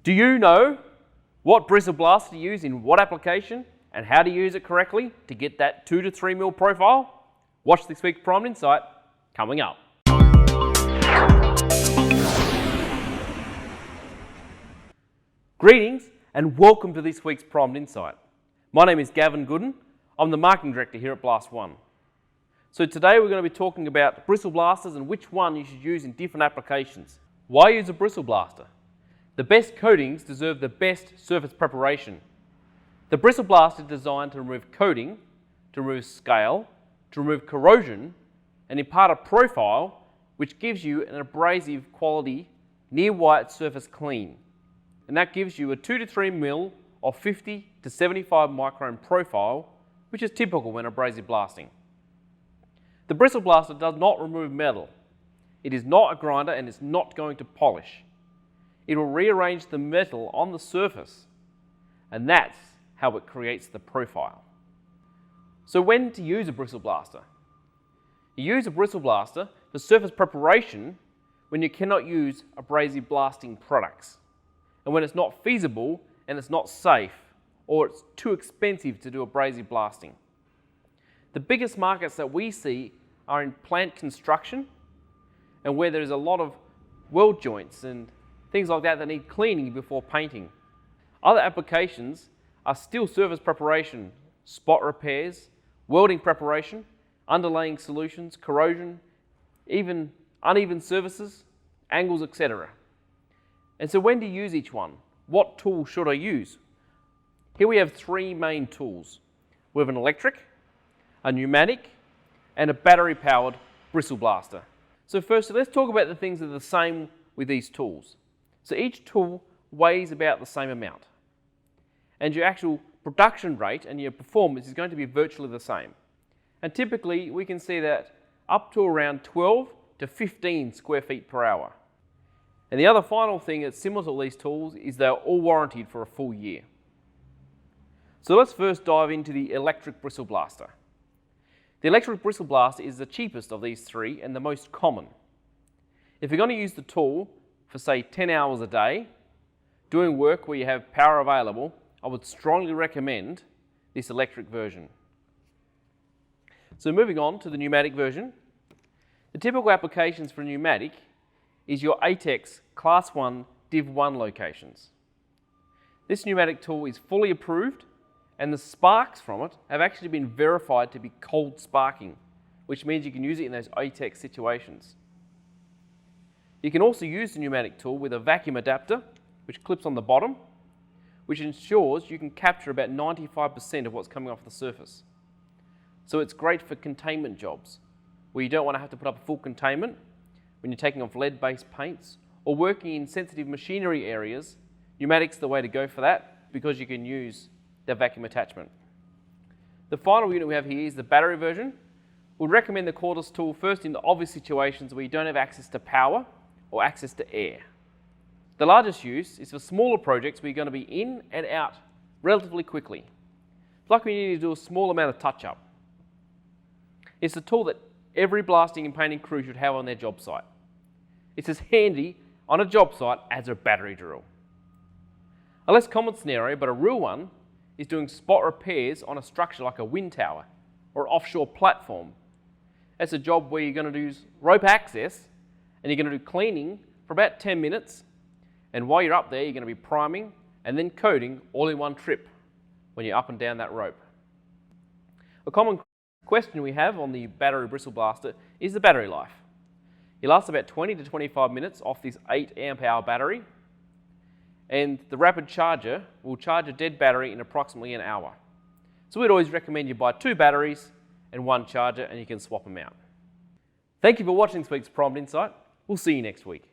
Do you know what Bristle Blaster to use in what application and how to use it correctly to get that 2 to 3 mil profile? Watch this week's Primed Insight coming up. Greetings and welcome to this week's Primed Insight. My name is Gavin Gooden. I'm the Marketing Director here at BlastOne. So today we're going to be talking about bristle blasters and which one you should use in different applications. Why use a bristle blaster? The best coatings deserve the best surface preparation. The bristle blaster is designed to remove coating, to remove scale, to remove corrosion, and impart a profile which gives you an abrasive quality near white surface clean. And that gives you a 2 to 3 mil of 50 to 75 micron profile, which is typical when abrasive blasting. The bristle blaster does not remove metal. It is not a grinder and it's not going to polish. It will rearrange the metal on the surface, and that's how it creates the profile. So when to use a bristle blaster? You use a bristle blaster for surface preparation when you cannot use abrasive blasting products, and when it's not feasible and it's not safe, or it's too expensive to do abrasive blasting. The biggest markets that we see are in plant construction and where there's a lot of weld joints and things like that need cleaning before painting. Other applications are still surface preparation, spot repairs, welding preparation, underlaying solutions, corrosion, even uneven surfaces, angles, etc. And so when to use each one? What tool should I use? Here we have three main tools. We have an electric, a pneumatic, and a battery-powered bristle blaster. So first, let's talk about the things that are the same with these tools. So each tool weighs about the same amount, and your actual production rate and your performance is going to be virtually the same. And typically we can see that up to around 12 to 15 square feet per hour. And the other final thing that's similar to all these tools is they're all warranted for a full year. So let's first dive into the electric bristle blaster. The electric bristle blaster is the cheapest of these three and the most common. If you're going to use the tool for say 10 hours a day, doing work where you have power available, I would strongly recommend this electric version. So moving on to the pneumatic version, the typical applications for pneumatic is your ATEX Class 1 Div 1 locations. This pneumatic tool is fully approved and the sparks from it have actually been verified to be cold sparking, which means you can use it in those ATEX situations. You can also use the pneumatic tool with a vacuum adapter, which clips on the bottom, which ensures you can capture about 95% of what's coming off the surface. So it's great for containment jobs, where you don't want to have to put up a full containment when you're taking off lead-based paints, or working in sensitive machinery areas. Pneumatic's the way to go for that, because you can use the vacuum attachment. The final unit we have here is the battery version. We'd recommend the cordless tool first in the obvious situations where you don't have access to power or access to air. The largest use is for smaller projects where you're going to be in and out relatively quickly. It's like when you need to do a small amount of touch-up. It's a tool that every blasting and painting crew should have on their job site. It's as handy on a job site as a battery drill. A less common scenario, but a real one, is doing spot repairs on a structure like a wind tower or an offshore platform. That's a job where you're going to use rope access and you're going to do cleaning for about 10 minutes. And while you're up there, you're going to be priming and then coating all in one trip when you're up and down that rope. A common question we have on the battery bristle blaster is the battery life. It lasts about 20 to 25 minutes off this 8 amp hour battery, and the rapid charger will charge a dead battery in approximately an hour. So we'd always recommend you buy 2 batteries and 1 charger, and you can swap them out. Thank you for watching this week's Primed Insight. We'll see you next week.